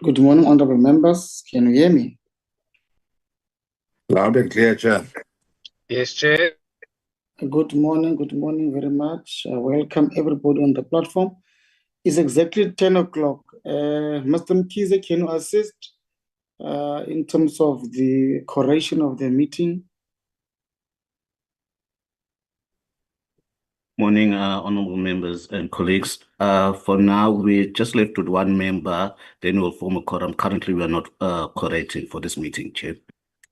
Good morning, honorable members. Can you hear me? Loud and clear, Chair. Yes, Chair. Good morning very much. Welcome everybody on the platform. It's exactly 10 o'clock. Mr. Mkize, can you assist in terms of the correction of the meeting? Morning, honorable members and colleagues. For now, we're just left with one member, then we'll form a quorum. Currently, we are not correcting for this meeting, Chair.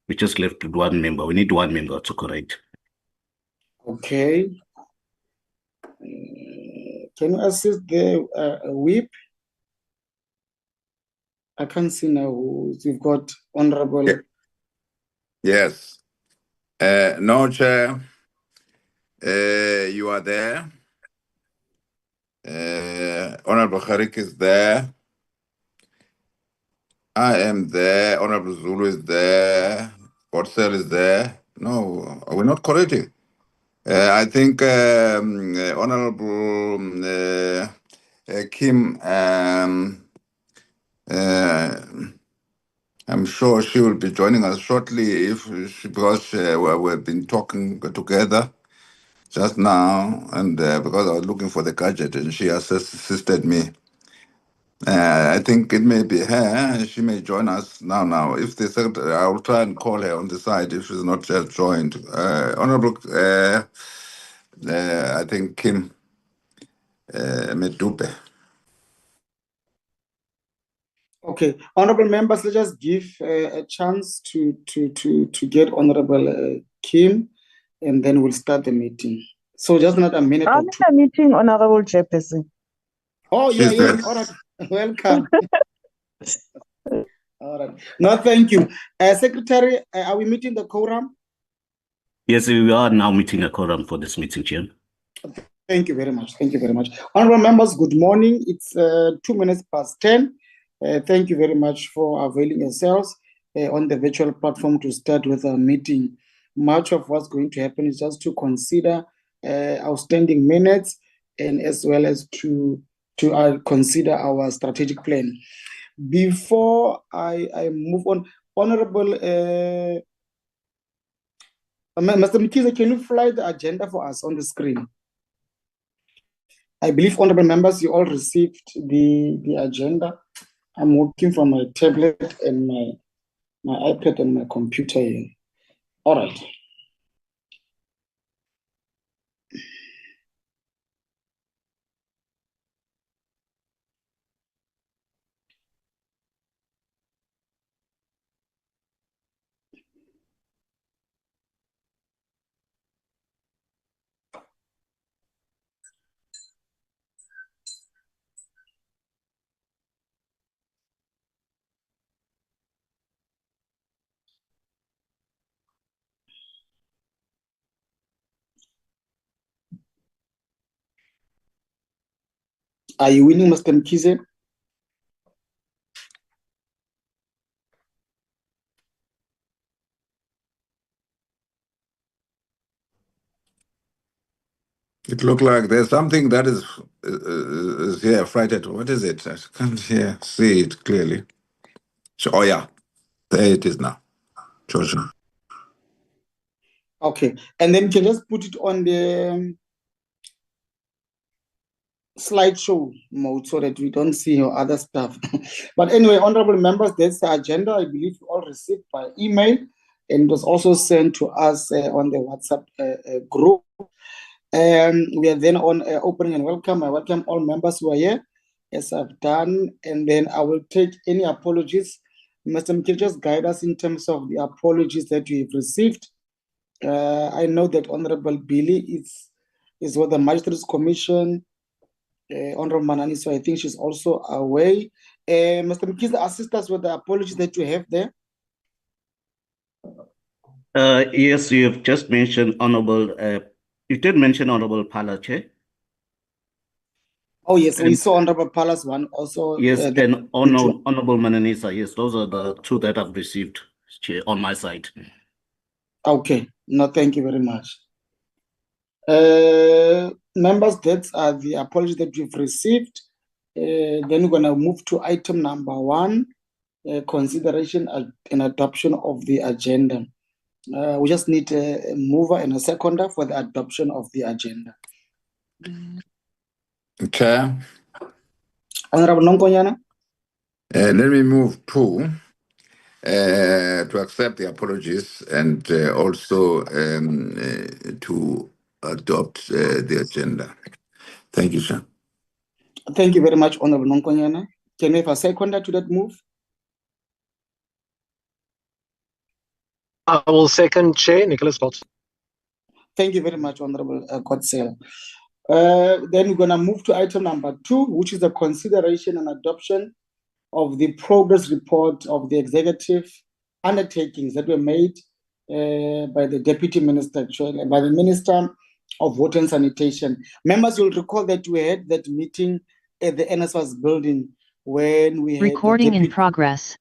We just left with one member. We need one member to correct. Okay. Can you assist the whip? I can't see now who you've got, honorable. Yeah. Yes. No, Chair. You are there. Honorable Kharik is there. I am there. Honorable Zulu is there. Porcel is there. No, are we not correcting? I think Honorable Kim, I'm sure she will be joining us shortly because we've been talking together just now, and because I was looking for the gadget and she assisted me. I think it may be her. She may join us now. If the secretary, I will try and call her on the side if she's not yet joined. Honorable, I think Kim Medupe. Okay, honorable members, let's just give a chance to get honorable Kim, and then we'll start the meeting. So just not a minute or two. I'm in a meeting, honorable chairperson. Oh, yeah, She's yeah. there. All right. Welcome. All right. No, thank you. Secretary, are we meeting the quorum? Yes, we are now meeting a quorum for this meeting, Chair. Thank you very much. Thank you very much. Honorable members, good morning. It's 2 minutes past 10. Thank you very much for availing yourselves on the virtual platform to start with our meeting. Much of what's going to happen is just to consider outstanding minutes and as well as to consider our strategic plan. Before I move on, Honorable Mr. Mkize, can you fly the agenda for us on the screen? I believe, honorable members, you all received the agenda. I'm working from my tablet and my iPad and my computer here. All right. Are you winning, Mr. Mkize? It looked like there's something that is here, frightened. What is it? I can't see it clearly. So, oh yeah, there it is now. George. Okay, and then you can just put it on the slideshow mode so that we don't see your other stuff. But anyway, honorable members, that's the agenda. I believe you all received by email, and it was also sent to us on the WhatsApp group. And we are then on opening and welcome. I welcome all members who are here, as I've done, and then I will take any apologies. Mr. Mkize, just guide us in terms of the apologies that we've received. I know that Honorable Billy is with the Magistrates Commission, Honorable Manani, so I think she's also away. Mr. Mkize, assist us with the apologies that you have there. Yes, you have just mentioned Honorable, you did mention Honorable Pala, Chair. Oh, yes, we saw Honorable Palace one also. Yes, and Honorable Mananisa, yes, those are the two that I've received, Chair, on my side. Okay, no, thank you very much. Members, that are the apologies that we've received. Then we're going to move to item number 1, consideration and adoption of the agenda. We just need a mover and a seconder for the adoption of the agenda. Chair, Honorable Nonkonyana. let me move to accept the apologies and also to adopt the agenda. Thank you, sir. Thank you very much, Honorable Nonkonyana. Can we have a seconder to that move? I will second, Chair, Nicholas Godson. Thank you very much, Honorable Godson. Then we're going to move to item number 2, which is the consideration and adoption of the progress report of the executive undertakings that were made by the Deputy Minister, by the Minister of Water and Sanitation. Members, you'll recall that we had that meeting at the NSFAS building when we had recording in progress.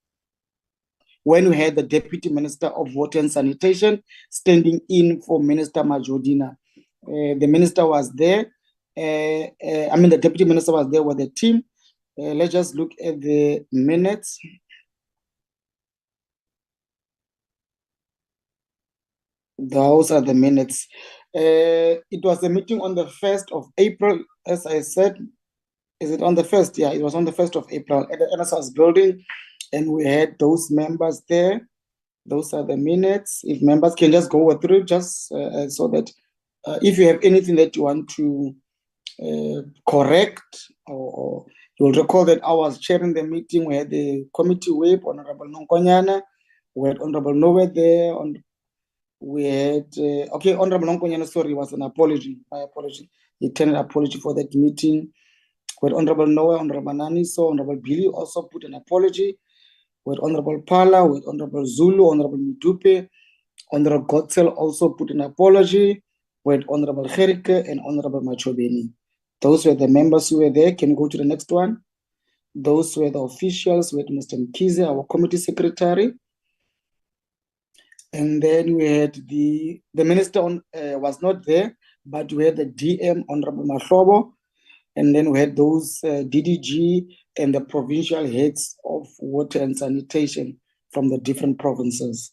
When we had the Deputy Minister of Water and Sanitation standing in for Minister Majodina. The minister was there. The Deputy Minister was there with the team. Let's just look at the minutes. Those are the minutes. It was a meeting on the 1st of April, as I said. Is it on the 1st? Yeah, it was on the 1st of April at the NSFAS building. And we had those members there. Those are the minutes. If members can just go through, just so that if you have anything that you want to correct, or you'll recall that I was chairing the meeting. We had the committee whip, Honorable Nonkonyana. We had Honorable Nowe there. We had, Honorable Nonkonyana, sorry, was an apology. My apology. He tendered an apology for that meeting. We had Honorable Nowe, Honorable Nani, so Honorable Billy also put an apology. With Honorable Pala, with Honorable Zulu, Honorable Midupe, Honorable Gotzel also put an apology, with Honorable Gerike and Honorable Machobeni. Those were the members who were there. Can we go to the next one? Those were the officials, with Mr. Mkize, our committee secretary. And then we had the minister was not there, but we had the DM, Honorable Mahlobo. And then we had those DDG and the provincial heads of water and sanitation from the different provinces.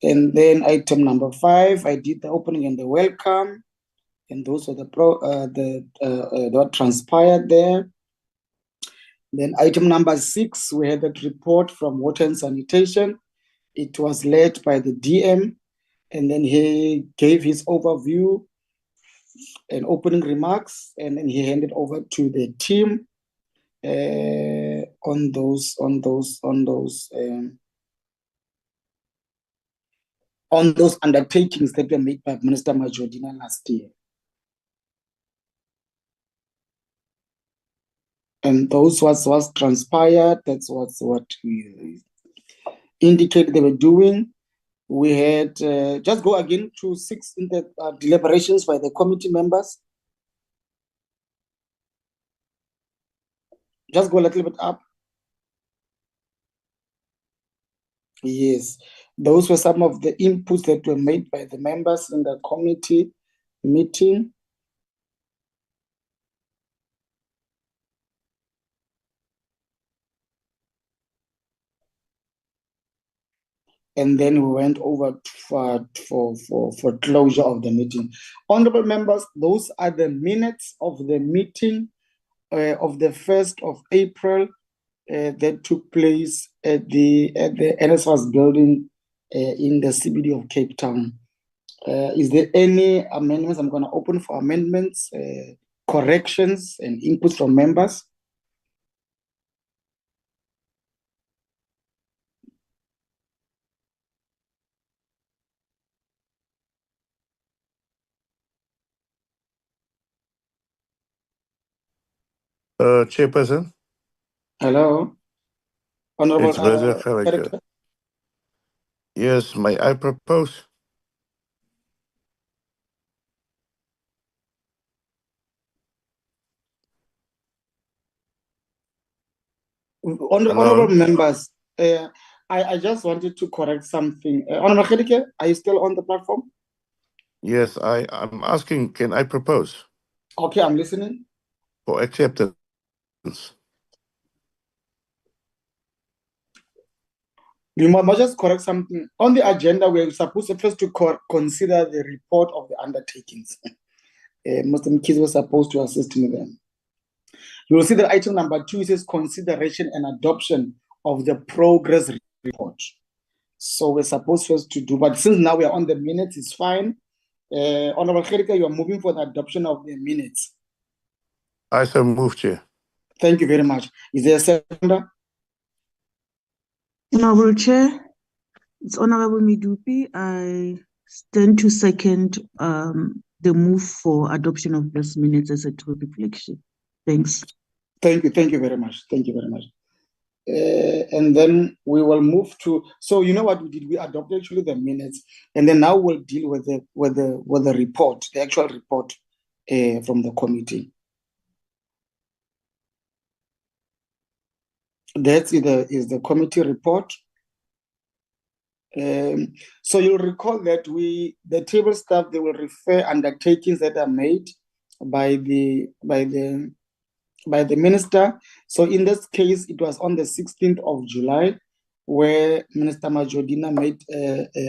And then item number 5, I did the opening and the welcome. And those are what transpired there. Then item number 6, we had that report from water and sanitation. It was led by the DM. And then he gave his overview and opening remarks, and then he handed over to the team on those undertakings that were made by Minister Majodina last year. And those was transpired. That's what we indicated they were doing. We had, just go again to 6 in the deliberations by the committee members. Just go a little bit up. Yes, those were some of the inputs that were made by the members in the committee meeting. And then we went over for closure of the meeting. Honorable members, those are the minutes of the meeting of the 1st of April that took place at the NSFAS building in the CBD of Cape Town. Is there any amendments? I'm going to open for amendments, corrections, and inputs from members. Chairperson. Hello, Honorable It's Brother Gerike. Yes, may I propose? Honorable members, I just wanted to correct something. Honorable Gerike, are you still on the platform? Yes, I'm asking, can I propose? Okay, I'm listening. For acceptance. You must just correct something. On the agenda, we're supposed to first consider the report of the undertakings. Muslim kids were supposed to assist me then. You will see that item number 2 says consideration and adoption of the progress report. So we're supposed first to do, but since now we are on the minutes, it's fine. Honorable Kherika, you are moving for the adoption of the minutes. I so move, Chair. Thank you very much. Is there a seconder? Honorable Chair, it's Honorable Midupi. I stand to second the move for adoption of this minutes as a true reflection. Thanks. Thank you very much. Thank you very much. And then we will move to, so you know what we did? We adopted actually the minutes, and then now we'll deal with the report, the actual report from the committee. That is the committee report. So you'll recall that the table staff, they will refer undertakings that are made by the minister. So in this case, it was on the 16th of July where Minister Majodina made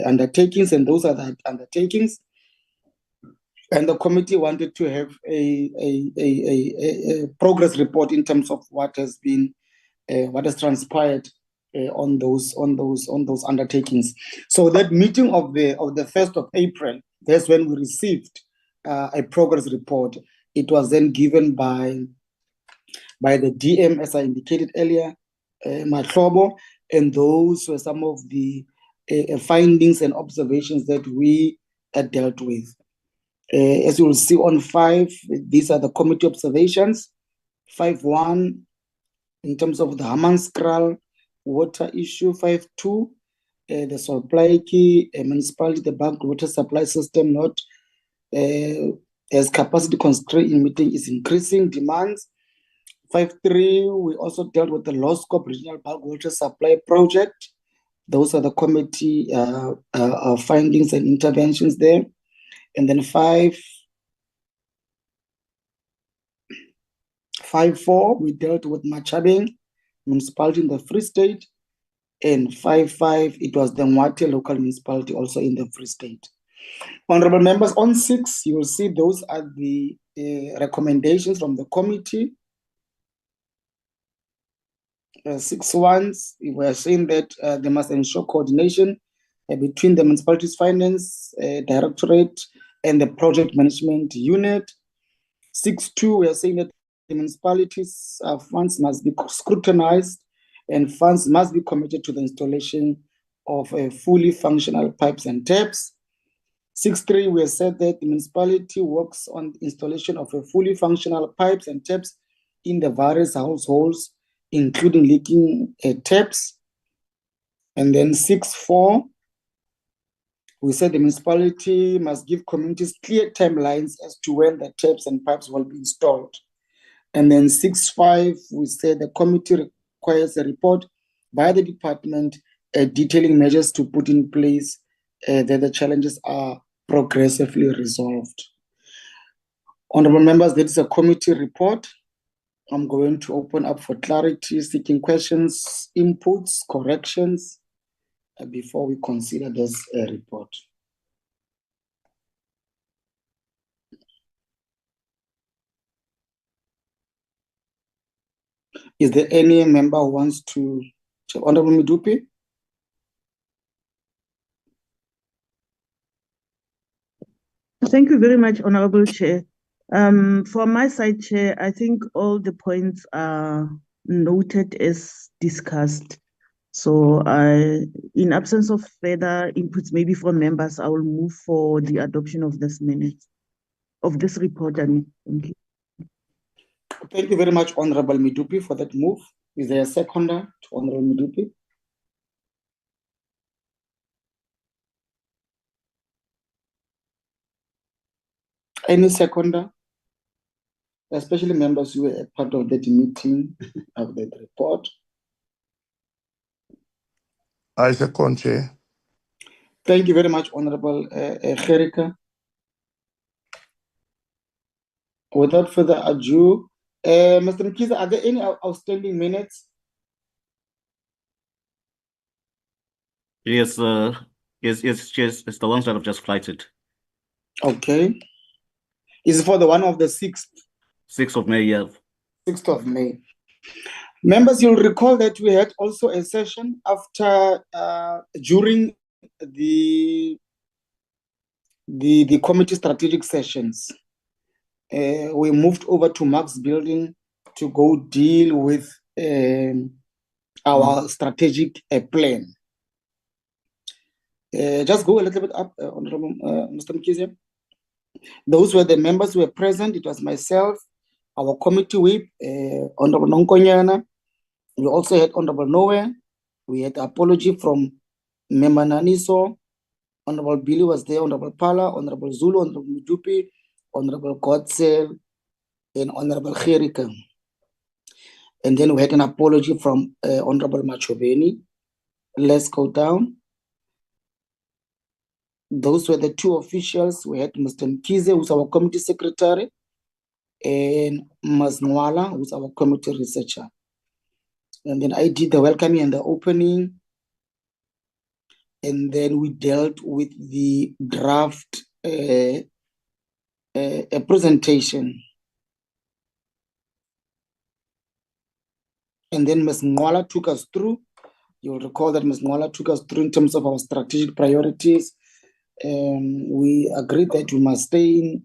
undertakings, and those are the undertakings. And the committee wanted to have a progress report in terms of what has transpired on those undertakings. So that meeting of the 1st of April, that's when we received a progress report. It was then given by the DM, as I indicated earlier, Mahlobo, and those were some of the findings and observations that we dealt with. As you will see on 5, these are the committee observations. 5.1, in terms of the Hammanskraal water issue. 5.2, the Solplaiki municipality, the banked water supply system not as capacity constraint in meeting is increasing demands. 5.3, we also dealt with the low scope regional bulk water supply project. Those are the committee findings and interventions there. And then 5.4, we dealt with Machabeng municipality in the Free State. And 5.5, it was the Mwate local municipality also in the Free State. Honorable members, on 6, you will see those are the recommendations from the committee. 6.1, we are saying that they must ensure coordination between the municipality's finance directorate and the project management unit. 6.2, we are saying that the municipalities' funds must be scrutinized and funds must be committed to the installation of fully functional pipes and taps. 6.3, we have said that the municipality works on the installation of a fully functional pipes and taps in the various households, including leaking taps. And then 6.4, we said the municipality must give communities clear timelines as to when the taps and pipes will be installed. And then 6.5, we said the committee requires a report by the department detailing measures to put in place that the challenges are progressively resolved. Honorable members, that is a committee report. I'm going to open up for clarity, seeking questions, inputs, corrections before we consider this report. Is there any member who wants to? Honorable Midupi? Thank you very much, Honorable Chair. From my side, Chair, I think all the points are noted as discussed. So in absence of further inputs, maybe from members, I will move for the adoption of this report. Thank you. Thank you very much, Honorable Midupi, for that move. Is there a seconder to Honorable Midupi? Any seconder? Especially members who were part of that meeting of that report. I second, Chair. Thank you very much, Honorable Kherika. Without further ado, Mr. Mkhize, are there any outstanding minutes? Yes, yes, it's the ones that I've just flighted. Okay. Is it for the one of the 6th? 6th of May, yeah. 6th of May. Members, you'll recall that we had also a session after, during the committee strategic sessions. We moved over to Mark's building to go deal with our strategic plan. Just go a little bit up, Honorable Mr. Mkhize. Those were the members who were present. It was myself, our committee whip, Honorable Nonkonyana. We also had Honorable Noe. We had apology from Member Naniso. Honorable Billy was there, Honorable Pala, Honorable Zulu, Honorable Mujupi, Honorable Godsel, and Honorable Kherika. And then we had an apology from Honorable Machobeni. Let's go down. Those were the 2 officials. We had Mr. Mkhize, who's our committee secretary, and Ms. Nwala, who's our committee researcher. And then I did the welcoming and the opening. And then we dealt with the draft presentation. And then Ms. Nwala took us through. You'll recall that Ms. Nwala took us through in terms of our strategic priorities. We agreed that we must stay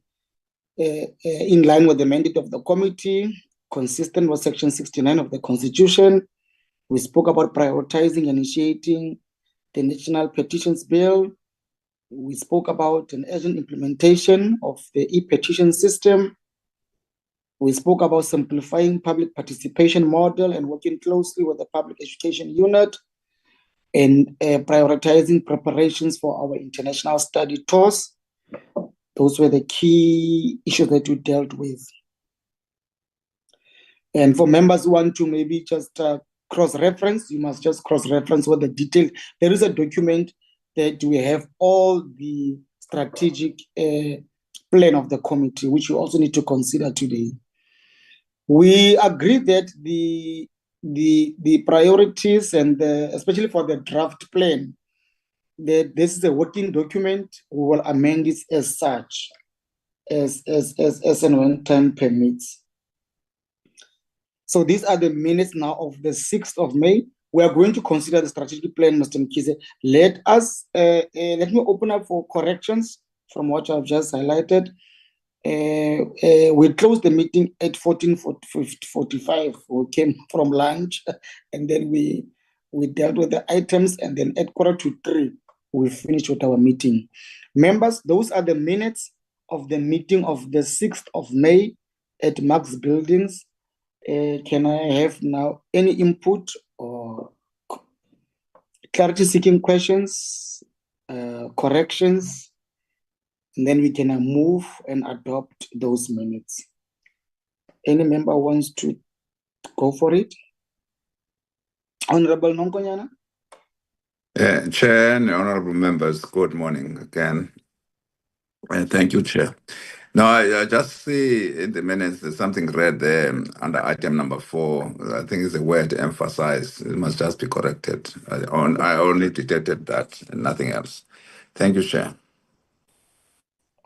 in line with the mandate of the committee, consistent with Section 69 of the Constitution. We spoke about prioritizing and initiating the National Petitions Bill. We spoke about an urgent implementation of the e-petition system. We spoke about simplifying public participation model and working closely with the public education unit, and prioritizing preparations for our international study tours. Those were the key issues that we dealt with. And for members who want to maybe just cross-reference, you must just cross-reference with the detail. There is a document that we have all the strategic plan of the committee, which you also need to consider today. We agree that the priorities and especially for the draft plan, that this is a working document. We will amend it as such, as and when time permits. So these are the minutes now of the 6th of May. We are going to consider the strategic plan, Mr. Mkhize. Let me open up for corrections from what I've just highlighted. We closed the meeting at 14:45. We came from lunch, and then we dealt with the items, and then at 2:45, we finished with our meeting. Members, those are the minutes of the meeting of the 6th of May at Mark's Buildings. Can I have now any input or clarity-seeking questions, corrections? And then we can move and adopt those minutes. Any member wants to go for it? Honorable Nonkonyana? Chair and honorable members, good morning again. And thank you, Chair. Now, I just see in the minutes there's something read there under item number 4. I think it's a word emphasized. It must just be corrected. I only detected that and nothing else. Thank you, Chair.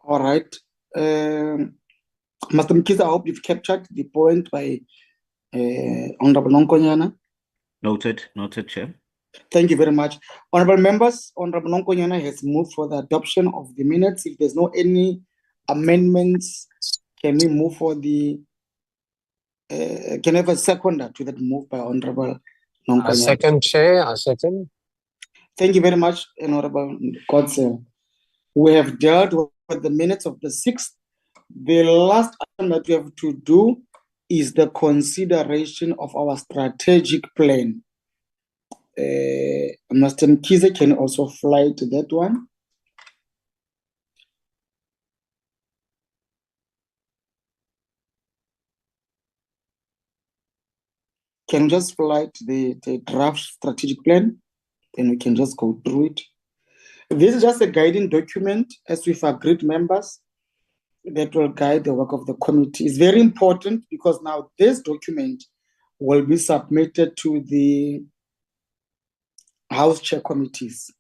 All right. Mr. Mkhize, I hope you've captured the point by Honorable Nonkonyana. Noted, Chair. Thank you very much. Honorable members, Honorable Nonkonyana has moved for the adoption of the minutes. If there's no any amendments, can we move for the, can I have a seconder to that move by Honorable Nonkonyana? A second, Chair, a second. Thank you very much, Honorable Godsel. We have dealt with the minutes of the 6th. The last item that we have to do is the consideration of our strategic plan. Mr. Mkhize can also fly to that one. Can just fly to the draft strategic plan, then we can just go through it. This is just a guiding document, as we've agreed, members. that will guide the work of the committee. It's very important because now this document will be submitted to the House Chair committees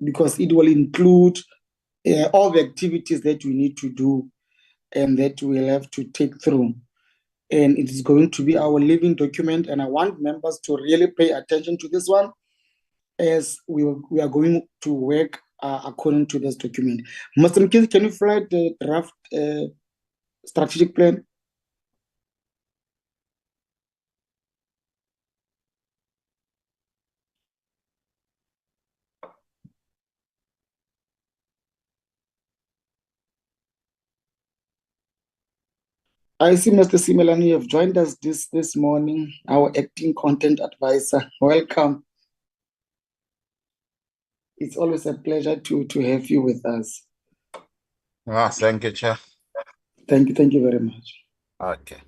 because it will include all the activities that we need to do and that we'll have to take through. And it is going to be our living document. And I want members to really pay attention to this one as we are going to work according to this document. Mr. Mkhize, can you flag the draft strategic plan? I see Mr. Simelani, you have joined us this morning, our acting content advisor. Welcome. It's always a pleasure to have you with us. Thank you, Chair. Thank you very much. Okay.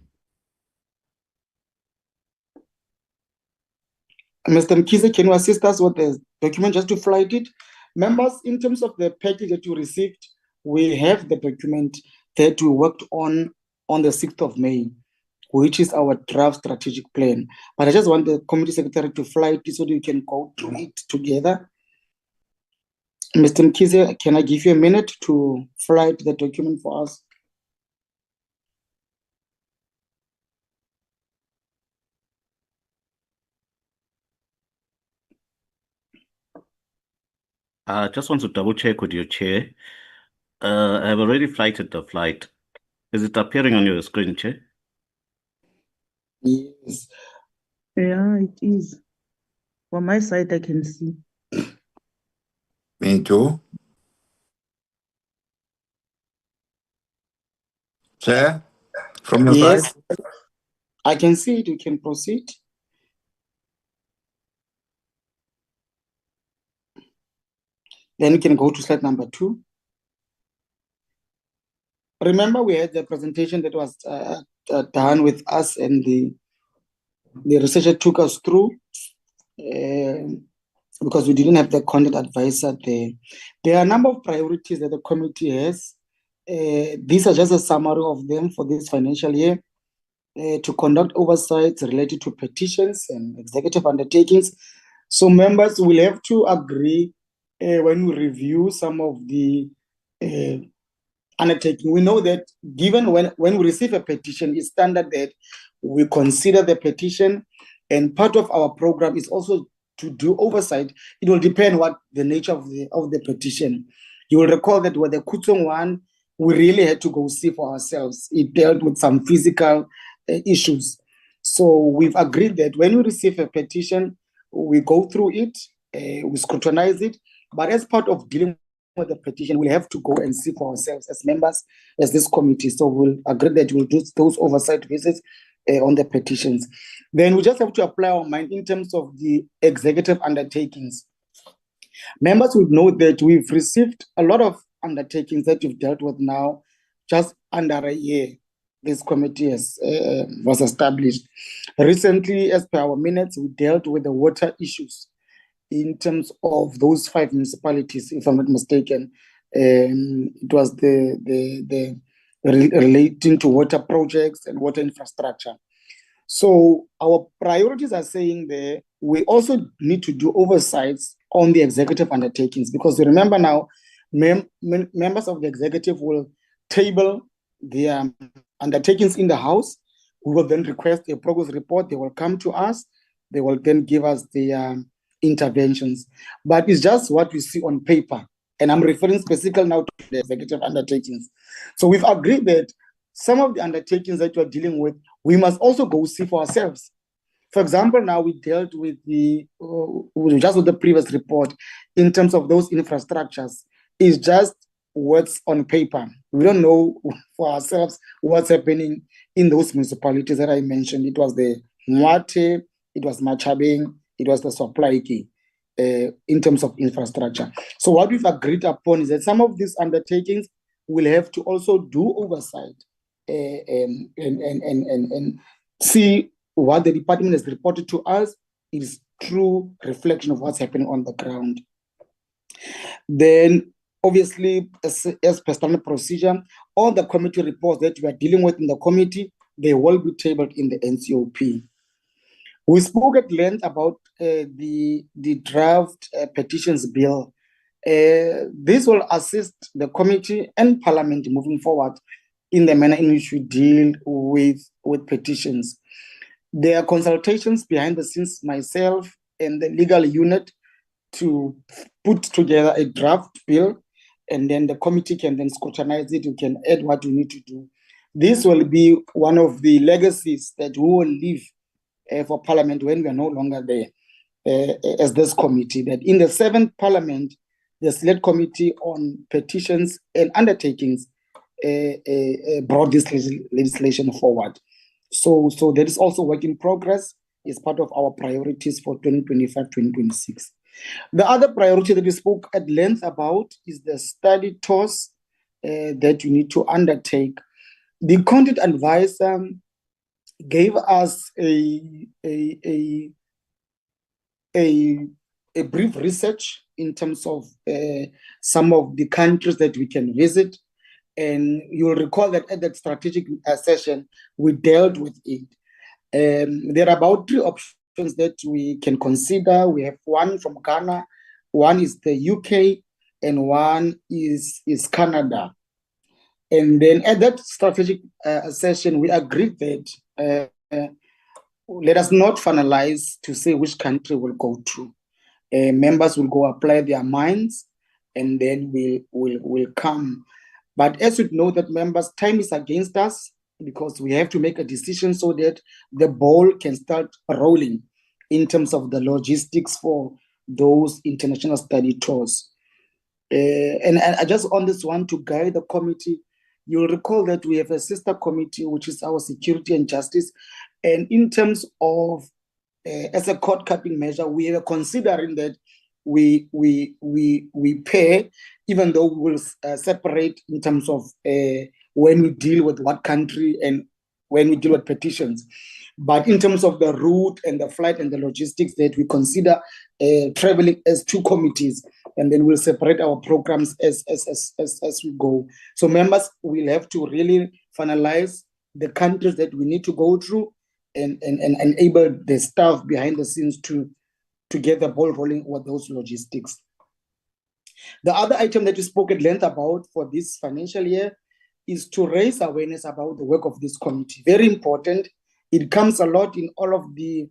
Mr. Mkhize, can you assist us with the document just to flight it? Members, in terms of the package that you received, we have the document that we worked on the 6th of May, which is our draft strategic plan. But I just want the committee secretary to flight it so that we can go through it together. Mr. Mkhize, can I give you a minute to flight the document for us? I just want to double check with your chair. I have already flighted the flight. Is it appearing on your screen, Chair? Yes. Yeah, it is. From my side, I can see. Me too. Chair, from your Yes, side? I can see it. You can proceed. Then we can go to slide number 2. Remember, we had the presentation that was done with us, and the researcher took us through because we didn't have the content advisor there. There are a number of priorities that the committee has. These are just a summary of them for this financial year. To conduct oversights related to petitions and executive undertakings. So members will have to agree when we review some of the undertaking. We know that given when we receive a petition, it's standard that we consider the petition, and part of our program is also to do oversight. It will depend what the nature of the petition. You will recall that with the Kutsong one, we really had to go see for ourselves. It dealt with some physical issues. So we've agreed that when we receive a petition, we go through it, we scrutinize it, but as part of dealing with the petition, we'll have to go and see for ourselves as members, as this committee. So we'll agree that we'll do those oversight visits on the petitions. Then we just have to apply our mind in terms of the executive undertakings. Members would know that we've received a lot of undertakings that we've dealt with now, just under a year. This committee was established. Recently, as per our minutes, we dealt with the water issues in terms of those 5 municipalities, if I'm not mistaken. It was the relating to water projects and water infrastructure. So our priorities are saying there, we also need to do oversights on the executive undertakings, because remember now, members of the executive will table their undertakings in the House. We will then request a progress report. They will come to us. They will then give us the interventions. But it's just what we see on paper. And I'm referring specifically now to the executive undertakings. So we've agreed that some of the undertakings that we're dealing with, we must also go see for ourselves. For example, now we dealt with just with the previous report in terms of those infrastructures. It's just what's on paper. We don't know for ourselves what's happening in those municipalities that I mentioned. It was the Mwate, it was Machabeng, it was the Soplaiki in terms of infrastructure. So what we've agreed upon is that some of these undertakings will have to also do oversight and see what the department has reported to us is true reflection of what's happening on the ground. Then obviously, as per standard procedure, all the committee reports that we are dealing with in the committee, they will be tabled in the NCOP. We spoke at length about the draft petitions bill. This will assist the committee and parliament moving forward in the manner in which we deal with petitions. There are consultations behind the scenes, myself and the legal unit, to put together a draft bill, and then the committee can then scrutinize it. We can add what we need to do. This will be one of the legacies that we will leave for Parliament when we are no longer there as this committee, that in the 7th Parliament, the Select Committee on Petitions and Undertakings brought this legislation forward. So there is also work in progress. It's part of our priorities for 2025-2026. The other priority that we spoke at length about is the study tours that you need to undertake. The content advisor gave us a brief research in terms of some of the countries that we can visit. And you'll recall that at that strategic session, we dealt with it. There are about 3 options that we can consider. We have one from Ghana, one is the UK, and one is Canada. And then at that strategic session, we agreed that let us not finalize to say which country will go to. Members will go apply their minds, and then we'll come. But as you know that members, time is against us, because we have to make a decision so that the ball can start rolling in terms of the logistics for those international study tours. And I just on this one to guide the committee, you'll recall that we have a sister committee, which is our security and justice. And in terms of, as a cord-cutting measure, we are considering that we pay, even though we will separate in terms of when we deal with what country and when we deal with petitions. But in terms of the route and the flight and the logistics, that we consider traveling as 2 committees, and then we'll separate our programs as we go. So members will have to really finalize the countries that we need to go through and enable the staff behind the scenes to get the ball rolling with those logistics. The other item that we spoke at length about for this financial year is to raise awareness about the work of this committee. Very important. It comes a lot in all of the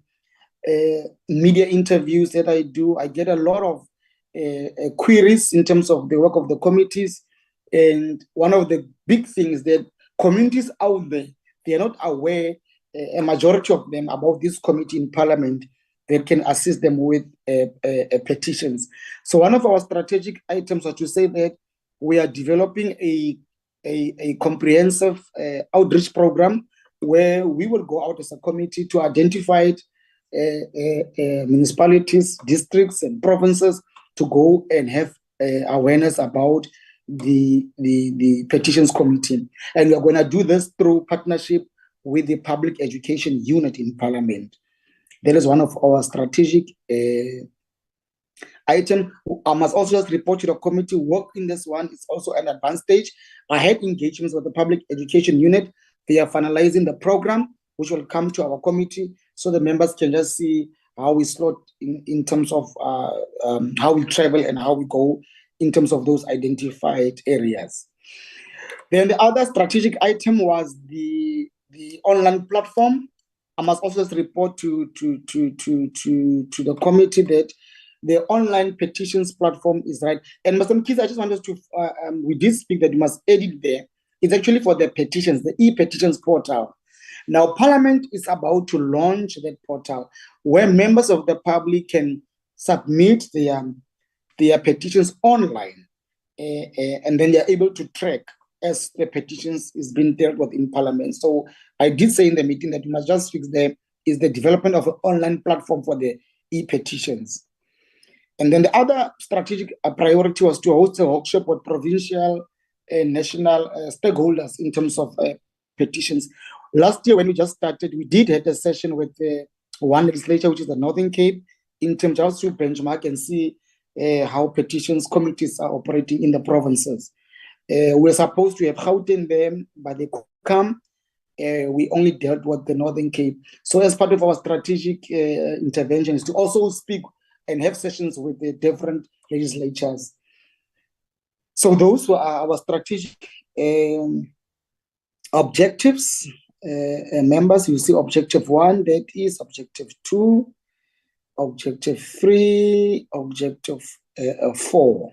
media interviews that I do. I get a lot of queries in terms of the work of the committees. And one of the big things that communities out there, they are not aware, a majority of them, about this committee in Parliament that can assist them with petitions. So one of our strategic items was to say that we are developing a comprehensive outreach program where we will go out as a committee to identify municipalities, districts, and provinces to go and have awareness about the petitions committee. And we're going to do this through partnership with the public education unit in Parliament. That is one of our strategic items. I must also just report to the committee work in this one. It's also an advanced stage. I had engagements with the public education unit. They are finalizing the program, which will come to our committee, so the members can just see how we slot in terms of how we travel and how we go in terms of those identified areas. Then the other strategic item was the online platform. I must also just report to the committee that the online petitions platform is right. And Mr. Mkhize, I just wanted to, we did speak that you must edit there. It's actually for the petitions, the e-petitions portal. Now, Parliament is about to launch that portal where members of the public can submit their petitions online, and then they're able to track as the petitions is being dealt with in Parliament. So I did say in the meeting that we must just fix there is the development of an online platform for the e-petitions. And then the other strategic priority was to host a workshop with provincial and national stakeholders in terms of petitions. Last year, when we just started, we did have a session with one legislature, which is the Northern Cape, in terms of to benchmark and see how petitions committees are operating in the provinces. We're supposed to have Gauteng there, but they couldn't come. We only dealt with the Northern Cape. So as part of our strategic interventions, to also speak and have sessions with the different legislatures. So those were our strategic objectives. Members, you see objective 1, that is objective 2, objective 3, objective 4.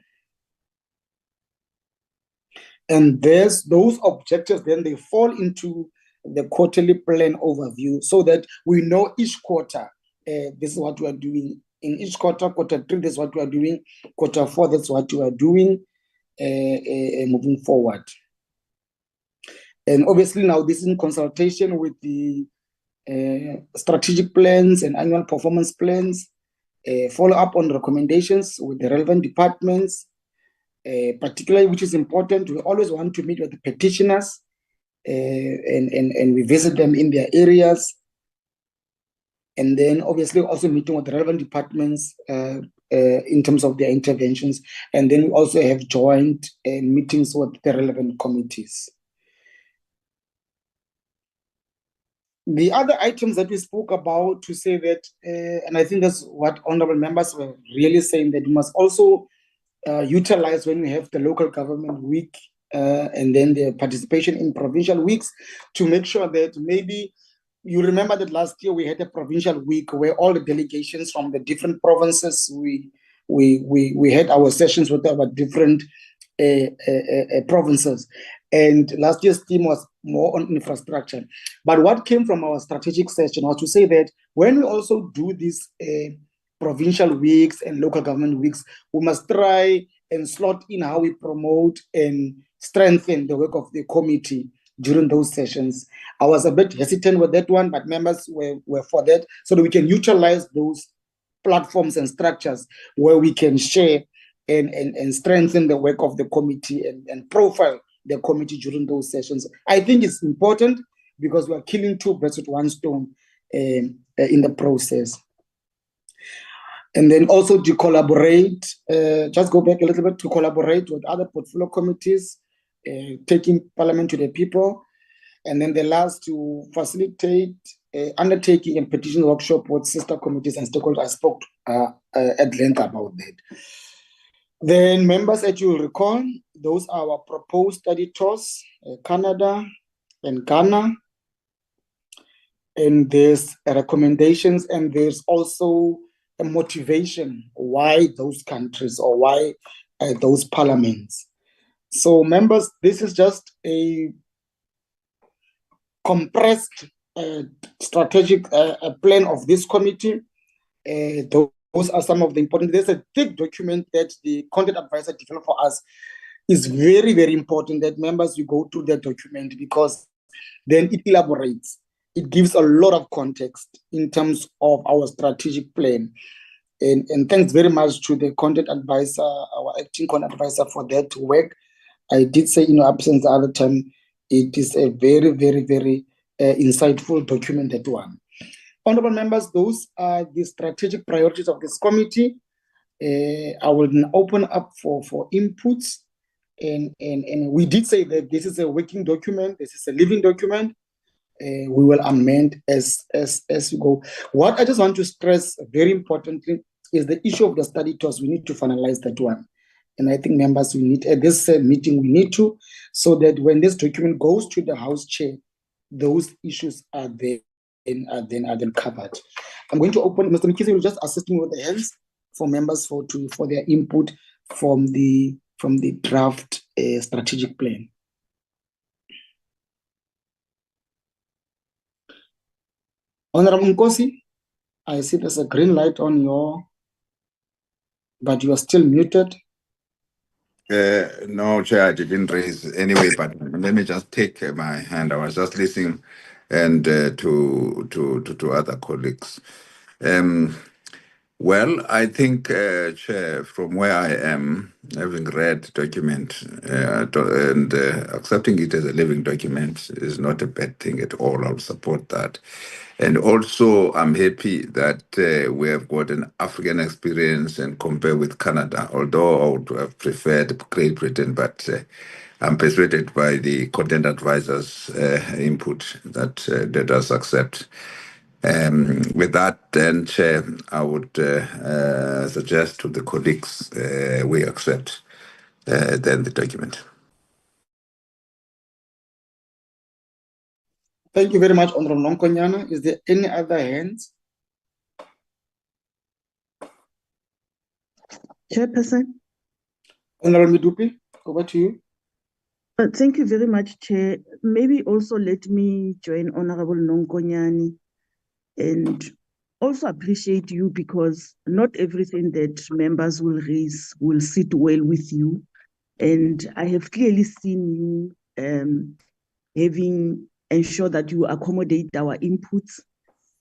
And those objectives, then they fall into the quarterly plan overview so that we know each quarter, this is what we are doing. In each quarter, quarter 3, this is what we are doing. Quarter 4, that's what we are doing moving forward. And obviously now this is in consultation with the strategic plans and annual performance plans, follow up on recommendations with the relevant departments, particularly, which is important, we always want to meet with the petitioners and we visit them in their areas. And then obviously also meeting with the relevant departments in terms of their interventions. And then we also have joint meetings with the relevant committees. The other items that we spoke about to say that, and I think that's what honorable members were really saying, that we must also utilize when we have the local government week and then the participation in provincial weeks to make sure that maybe you remember that last year we had a provincial week where all the delegations from the different provinces, we had our sessions with our different provinces. And last year's theme was more on infrastructure. But what came from our strategic session was to say that when we also do these provincial weeks and local government weeks, we must try and slot in how we promote and strengthen the work of the committee during those sessions. I was a bit hesitant with that one, but members were for that, so that we can utilize those platforms and structures where we can share and strengthen the work of the committee and profile the committee during those sessions. I think it's important because we are killing two birds with one stone in the process. And then also to collaborate, just go back a little bit, to collaborate with other portfolio committees, taking parliament to the people. And then the last, to facilitate undertaking and petition workshop with sister committees and stakeholders. I spoke at length about that. Then members, as you will recall, those are our proposed study tours, Canada and Ghana. And there's recommendations, and there's also a motivation why those countries or why those parliaments. So members, this is just a compressed strategic plan of this committee. Those are some of the important. There's a thick document that the content advisor developed for us. Is very, very important that members, you go through that document, because then it elaborates. It gives a lot of context in terms of our strategic plan. And thanks very much to the content advisor, our acting content advisor, for that work. I did say in your absence the other time, it is a very, very, very insightful document, that one. Honorable members, those are the strategic priorities of this committee. I will open up for inputs. And we did say that this is a working document, this is a living document. We will amend as we go. What I just want to stress very importantly is the issue of the study tours. We need to finalize that one. And I think members, we need, at this meeting, we need to, so that when this document goes to the House Chair, those issues are there and are then covered. I'm going to open, Mr. Mkhize will just assist me with the hands for members for their input from the draft strategic plan. Honorable Nkosi, I see there's a green light on your, but you are still muted. No, Chair, I didn't raise anyway, but let me just take my hand. I was just listening and to other colleagues. Well, I think, Chair, from where I am, having read the document and accepting it as a living document is not a bad thing at all. I'll support that. And also, I'm happy that we have got an African experience and compare with Canada, although I would have preferred Great Britain, but I'm persuaded by the content advisors' input that let us accept. With that, then, Chair, I would suggest to the colleagues we accept then the document. Thank you very much, Honorable Nonkonyana. Is there any other hands? Chairperson. Honorable Midupi, over to you. Thank you very much, Chair. Maybe also let me join Honorable Nonkonyani and also appreciate you, because not everything that members will raise will sit well with you. And I have clearly seen you having ensured that you accommodate our inputs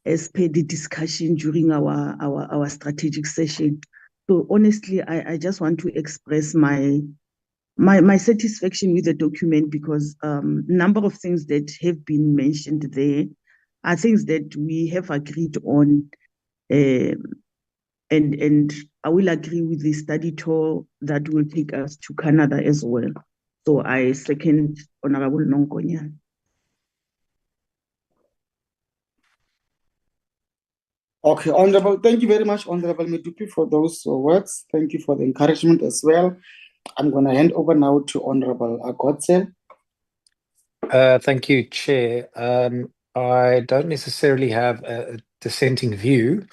as per the discussion during our strategic session. So honestly, I just want to express my satisfaction with the document, because number of things that have been mentioned there are things that we have agreed on, and I will agree with the study tour that will take us to Canada as well. So I second Honorable Nonkonya. Okay, Honorable, thank you very much, Honorable Midupi, for those words. Thank you for the encouragement as well. I'm going to hand over now to Honorable Agotse. Thank you, Chair. I don't necessarily have a dissenting view.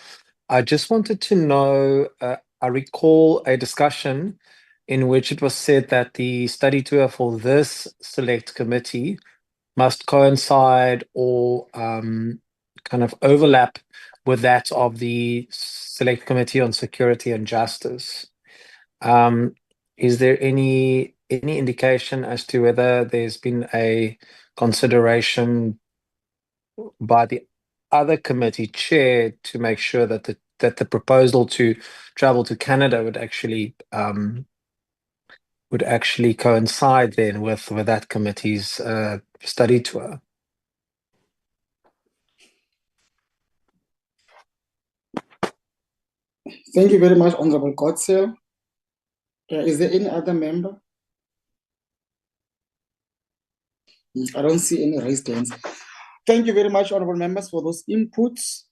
I just wanted to know, I recall a discussion in which it was said that the study tour for this select committee must coincide or kind of overlap with that of the select committee on security and justice. Is there any indication as to whether there's been a consideration by the other committee chair to make sure that the proposal to travel to Canada would actually coincide then with that committee's study tour? Thank you very much, Honorable Gottsel. Is there any other member? I don't see any raised hands. Thank you very much, honorable members, for those inputs.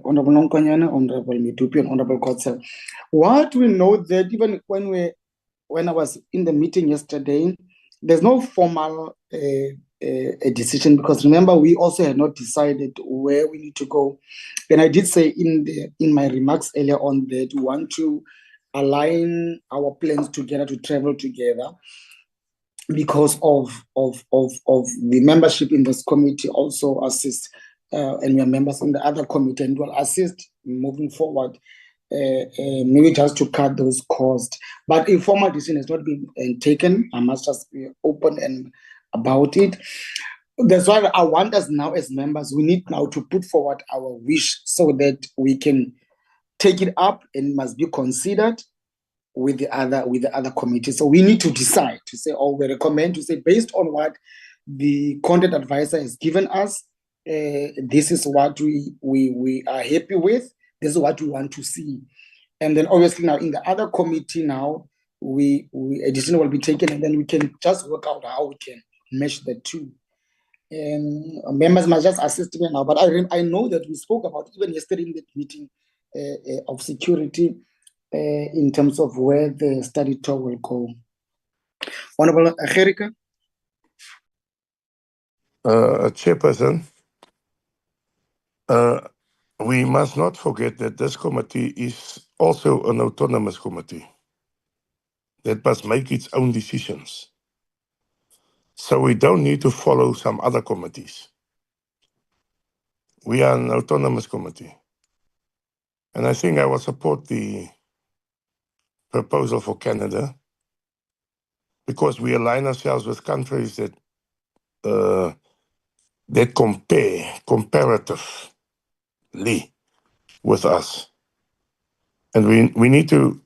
Honorable Nonkanyana, Honorable Midupi, and Honorable Gottsel. What we know that even when I was in the meeting yesterday, there's no formal a decision, because remember, we also had not decided where we need to go. And I did say in my remarks earlier on that we want to align our plans together to travel together, because of the membership in this committee also assist, and we are members in the other committee and will assist moving forward, maybe just to cut those costs. But a formal decision has not been taken. I must just be open and about it. That's why I want us now as members, we need now to put forward our wish so that we can take it up, and must be considered with the other committees. So we need to decide to say, or we recommend to say, based on what the content advisor has given us, this is what we are happy with. This is what we want to see. And then obviously now in the other committee now, we a decision will be taken, and then we can just work out how we can mesh the two. And members must just assist me now. But I know that we spoke about even yesterday in the meeting of security, in terms of where the study tour will go. Honorable Gerika. Chairperson, we must not forget that this committee is also an autonomous committee that must make its own decisions. So we don't need to follow some other committees. We are an autonomous committee. And I think I will support the proposal for Canada, because we align ourselves with countries that compare comparatively with us. And we need to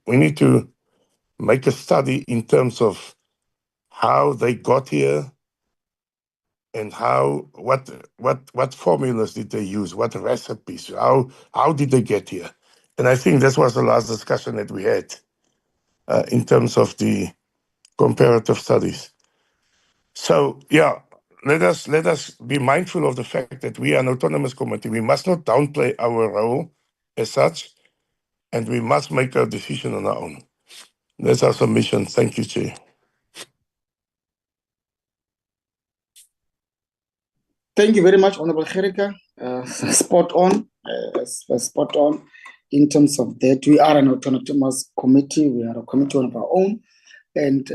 make a study in terms of how they got here and what formulas did they use, what recipes, how did they get here? And I think this was the last discussion that we had in terms of the comparative studies. So yeah, let us be mindful of the fact that we are an autonomous committee. We must not downplay our role as such, and we must make our decision on our own. That's our submission. Thank you, Chair. Thank you very much, Honorable Gericke. Spot on, spot on. In terms of that, we are an autonomous committee. We are a committee of our own, and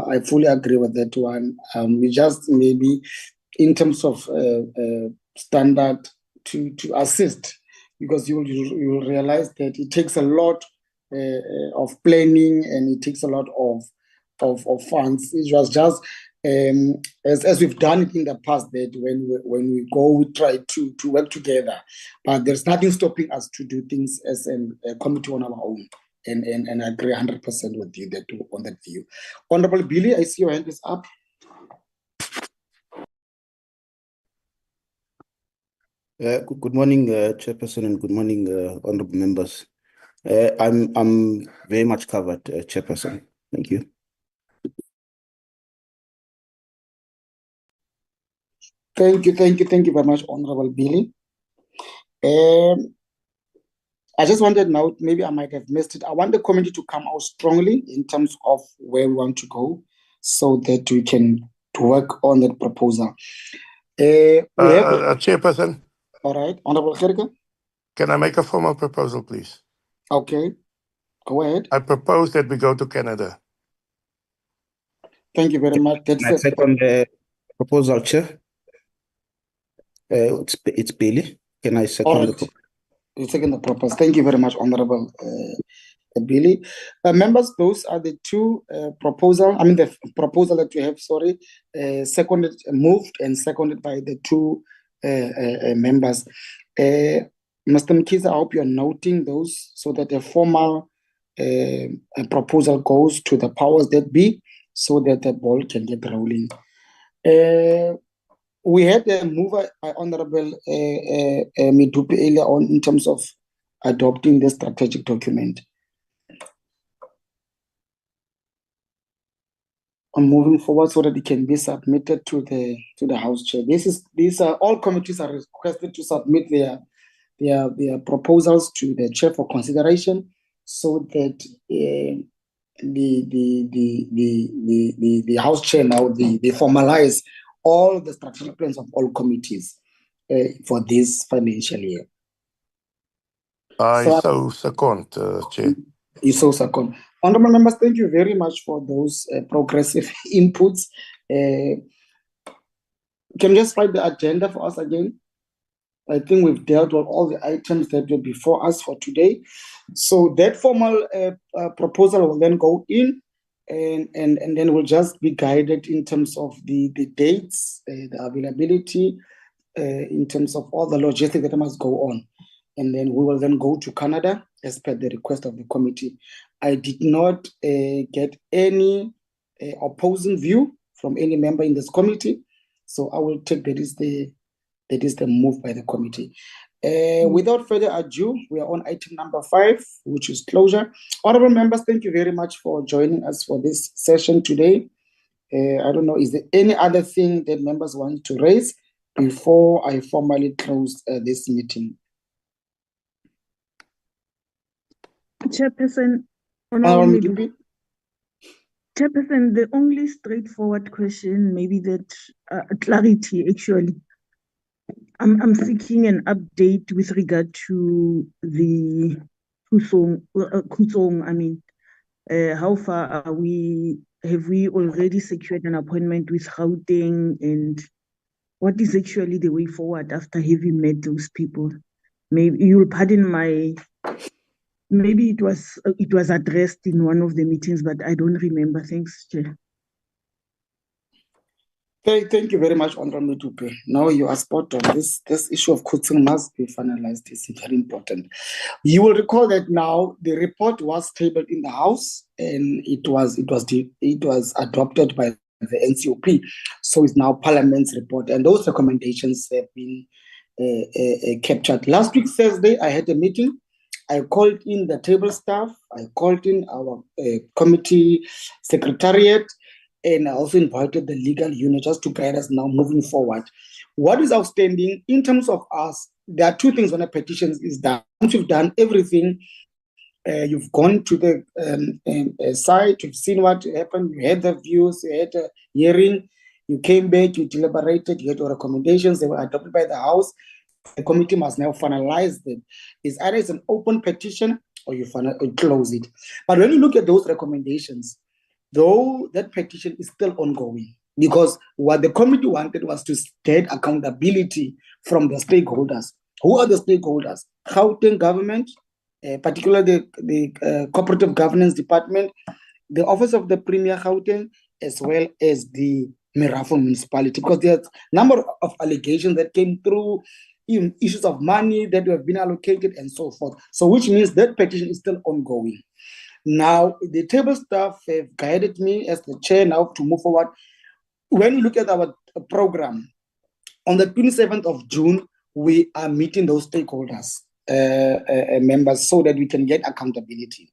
I fully agree with that one. We just maybe, in terms of standard, to assist, because you will realize that it takes a lot of planning and it takes a lot of funds. It was just as we've done it in the past, that when we go, we try to work together, but there's nothing stopping us to do things as a committee on our own. And I agree 100% with you on that view. Honorable Billy, I see your hand is up. Good morning, Chairperson, and good morning, honorable members. I'm very much covered, Chairperson. Thank you. Thank you very much, Honorable Billy. I just wanted now, maybe I might have missed it. I want the committee to come out strongly in terms of where we want to go, so that we can work on that proposal. Chairperson. All right, Honorable Gericke. Can I make a formal proposal, please? Okay, go ahead. I propose that we go to Canada. Thank you very much. Can I second the proposal, Chair? It's Billy. Can I second the proposal? You second the proposal. Thank you very much, Honorable Billy. Members, those are the two proposal. I mean, the proposal that we have. Sorry, seconded, moved, and seconded by the two members. Mr. Mkhize, I hope you are noting those so that a formal proposal goes to the powers that be, so that the ball can get rolling. We had a mover by Honorable Midupi earlier on in terms of adopting the strategic document. I'm moving forward so that it can be submitted to the House Chair. These are all committees are requested to submit their proposals to the Chair for consideration, so that the House Chair now they formalize all the strategic plans of all committees for this financial year. I so second, Chair. You so second. Honorable members, thank you very much for those progressive inputs. Can you just write the agenda for us again? I think we've dealt with all the items that were before us for today. So that formal proposal will then go in, and then we'll just be guided in terms of the dates, the availability, in terms of all the logistics that must go on. And then we will then go to Canada as per the request of the committee. I did not get any opposing view from any member in this committee, so I will take that is the move by the committee. Without further ado, we are on item number 5, which is closure. Honorable members, thank you very much for joining us for this session today. I don't know, is there any other thing that members want to raise before I formally close this meeting? Chairperson, Chairperson, the only straightforward question, maybe that clarity actually. I'm seeking an update with regard to the Kusong. I mean, how far are we? Have we already secured an appointment with Gauteng, and what is actually the way forward after having met those people? Maybe you'll pardon my. Maybe it was addressed in one of the meetings, but I don't remember. Thanks, Chair. Thank you very much, Honorable Medupe. Now you are spot on. This issue of Kutsing must be finalized. It's very important. You will recall that now the report was tabled in the House and it was adopted by the NCOP. So it's now Parliament's report, and those recommendations have been captured. Last week Thursday, I had a meeting. I called in the table staff. I called in our committee secretariat. And I also invited the legal unit just to guide us now moving forward. What is outstanding in terms of us, there are two things on the petitions is that once you've done everything, you've gone to the site, you've seen what happened, you had the views, you had a hearing, you came back, you deliberated, you had your recommendations, they were adopted by the House. The committee must now finalize them. It's either it's an open petition or you close it. But when you look at those recommendations, though that petition is still ongoing, because what the committee wanted was to get accountability from the stakeholders. Who are the stakeholders? Gauteng government, particularly the Cooperative Governance Department, the Office of the Premier Gauteng, as well as the Merafo municipality, because there's a number of allegations that came through, issues of money that have been allocated and so forth. So which means that petition is still ongoing. Now, the table staff have guided me as the chair now to move forward. When we look at our program, on the 27th of June, we are meeting those stakeholders, members, so that we can get accountability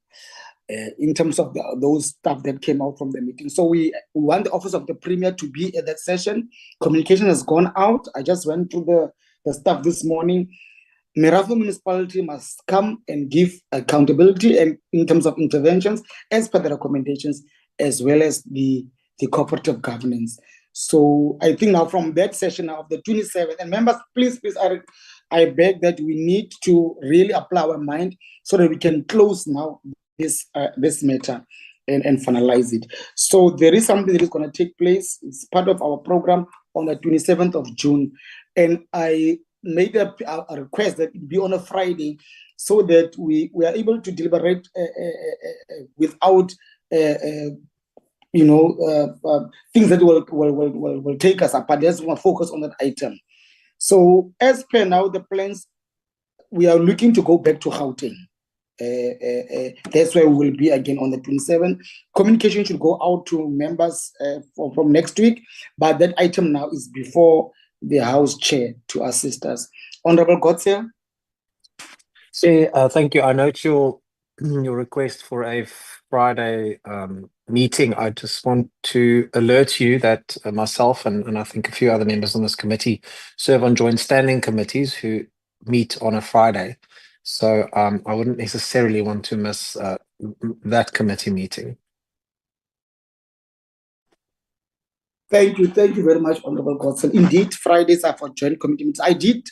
in terms of those stuff that came out from the meeting. So we want the Office of the Premier to be at that session. Communication has gone out. I just went through the stuff this morning. Merafo municipality must come and give accountability and in terms of interventions as per the recommendations, as well as the cooperative governance. So I think now from that session of the 27th, and members, please, I beg that we need to really apply our mind so that we can close now this matter and finalize it. So there is something that is going to take place. It's part of our program on the 27th of June. And I made a request that it be on a Friday so that we are able to deliberate without things that will take us apart. Let's focus on that item. So as per now, the plans, we are looking to go back to Gauteng. That's where we will be again on the 27th. Communication should go out to members from next week, but that item now is before the House Chair to assist us. Honorable Gotze. Thank you. I note your request for a Friday meeting. I just want to alert you that myself and I think a few other members on this committee serve on joint standing committees who meet on a Friday. So I wouldn't necessarily want to miss that committee meeting. Thank you very much, Honorable Godson. Indeed, Fridays are for joint committee meetings. I did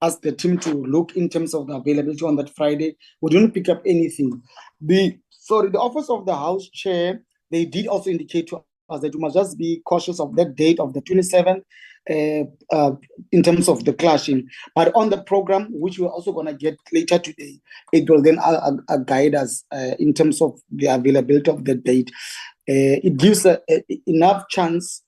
ask the team to look in terms of the availability on that Friday. We didn't pick up anything. The Office of the House Chair, they did also indicate to us that we must just be cautious of that date of the 27th in terms of the clashing. But on the program, which we're also going to get later today, it will then guide us in terms of the availability of the date. It gives enough chance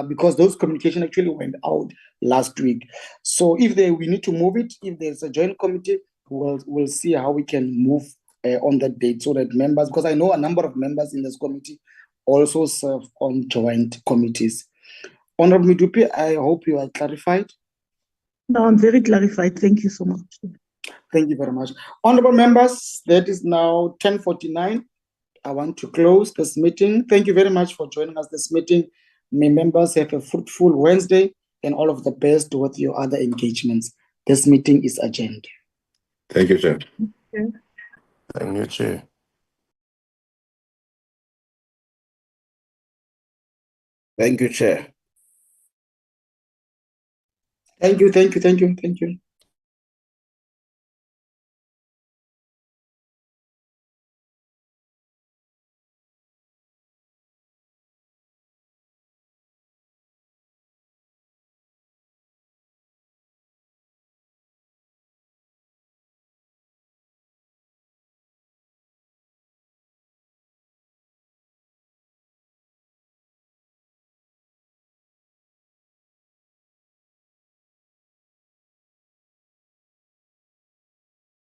because those communication actually went out last week. So if we need to move it, if there's a joint committee, we'll see how we can move on that date so that members, because I know a number of members in this committee also serve on joint committees. Honorable Medupe, I hope you are clarified. No, I'm very clarified. Thank you so much. Thank you very much. Honorable members, that is now 10:49. I want to close this meeting. Thank you very much for joining us this meeting. May members have a fruitful Wednesday and all of the best with your other engagements. This meeting is adjourned. Thank you, Chair. Thank you, Chair. Thank you, Chair. Thank you.